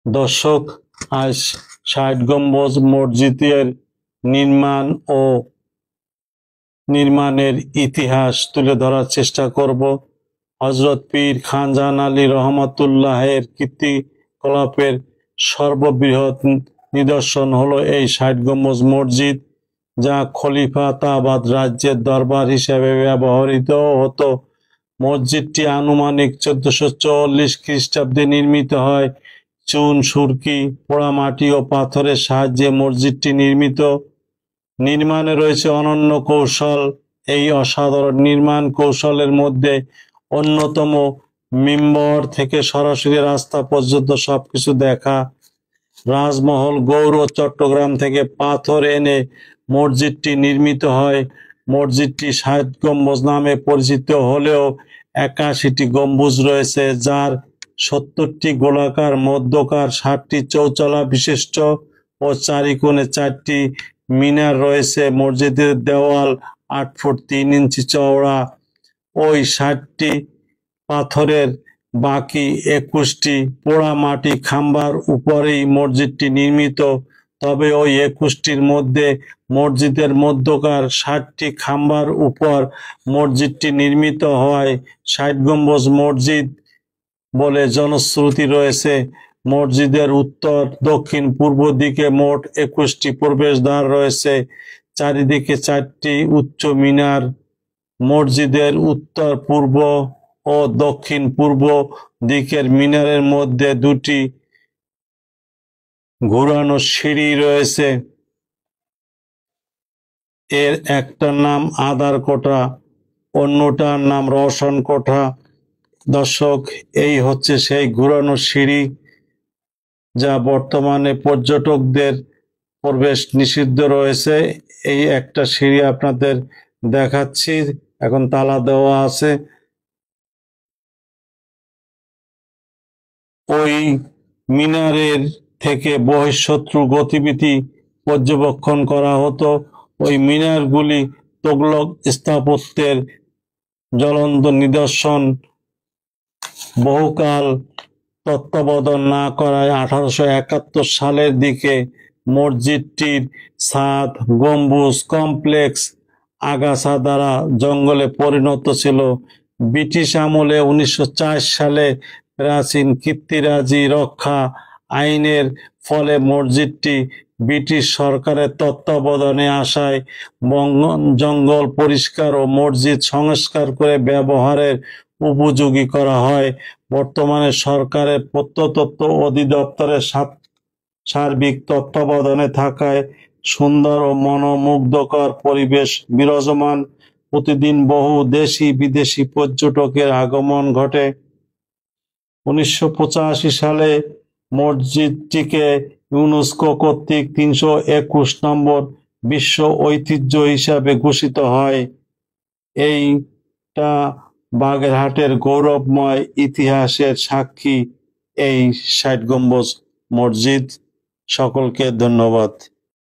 দর্শক, আজ ৬০ গম্বুজ মসজিদের নির্মাণ ও নির্মাণের ইতিহাস তুলে ধরার চেষ্টা করব। হযরত পীর খানজাহান আলী রহমাতুল্লাহের কীর্তিকলাপের সর্ববৃহৎ নিদর্শন হলো এই ৬০ গম্বুজ মসজিদ, যা খলিফাতাবাদ রাজ্যের দরবার হিসেবে ব্যবহৃত হতো। মসজিদটি আনুমানিক ১৪৪৪ খ্রিস্টাব্দে নির্মিত হয়। চুন, সুরকি, পোড়ামাটি ও পাথরের সাহায্যে মসজিদটি নির্মিত। নির্মাণে রয়েছে অনন্য কৌশল। এই অসাধারণ নির্মাণ কৌশলের মধ্যে অন্যতম মিম্বর থেকে সরাসরি রাস্তা পর্যন্ত সবকিছু দেখা। রাজমহল, গৌড় ও চট্টগ্রাম থেকে পাথর এনে মসজিদটি নির্মিত হয়। মসজিদটি ৬০ গম্বুজ নামে পরিচিত হলেও ৮১টি গম্বুজ রয়েছে, যার ৭০টি গোলাকার, মধ্যকার, ৬০টি চৌচালা বিশিষ্ট ও চারিকোণে ৪টি মিনার রয়েছে। মসজিদের দেওয়াল ৮ ফুট ৩ ইঞ্চি চওড়া। ওই ৬০টি পাথরের বাকি ২১টি পোড়ামাটি খাম্বার উপরেই মসজিদটি নির্মিত। তবে ওই ২১টির মধ্যে মসজিদের মধ্যকার ৬০টি খাম্বার উপর মসজিদটি নির্মিত হয় ৬০ গম্বুজ মসজিদ বলে জনশ্রুতি রয়েছে। মসজিদের উত্তর, দক্ষিণ, পূর্ব দিকে মোট ২১টি প্রবেশদ্বার রয়েছে। চারিদিকে ৪টি উচ্চ মিনার। মসজিদের উত্তর, পূর্ব ও দক্ষিণ পূর্ব দিকের মিনারের মধ্যে ২টি ঘুরানো সিঁড়ি রয়েছে। এর একটার নাম আদার কোঠা, অন্যটার নাম রওশন কোঠা। দর্শক, এই হচ্ছে সেই ঘুরানো সিঁড়ি, যা বর্তমানে পর্যটকদের প্রবেশ নিষিদ্ধ রয়েছে। এই একটা সিঁড়ি আপনাদের দেখাচ্ছি, এখন তালা দেওয়া আছে। ওই মিনারের থেকে বহিঃশত্রু গতিবিধি পর্যবেক্ষণ করা হতো। ওই মিনারগুলি তুগলক স্থাপত্যের জ্বলন্ত নিদর্শন। বহুকাল তত্ত্বাবধান না করায় ১৮৭১ সালের দিকে মসজিদটির ছাদ, গম্বুজ কমপ্লেক্স আগাছা দ্বারা জঙ্গলে পরিণত ছিল। ব্রিটিশ আমলে ১৯০৪ সালে প্রাচীন কীর্তিরাজি রক্ষা আইনের ফলে মসজিদটি ব্রিটিশ সরকারের তত্ত্বাবধানে আসায় জঙ্গল পরিষ্কার ও মসজিদ সংস্কার করে ব্যবহারের উপযোগী করা হয়। বর্তমানে সরকারের প্রত্নতত্ত্ব অধিদপ্তরের সার্বিক তত্ত্বাবধানে থাকায় সুন্দর ও মনোমুগ্ধকর পরিবেশ বিরাজমান। প্রতিদিন বহু দেশি বিদেশি পর্যটকের আগমন ঘটে। ১৯৮৫ সালে মসজিদটিকে ইউনেস্কো কর্তৃক ৩২১ নম্বর বিশ্ব ঐতিহ্য হিসাবে ঘোষিত হয়। এইটা বাগেরহাটের গৌরবময় ইতিহাসের সাক্ষী এই ৬০ গম্বুজ মসজিদ। সকলকে ধন্যবাদ।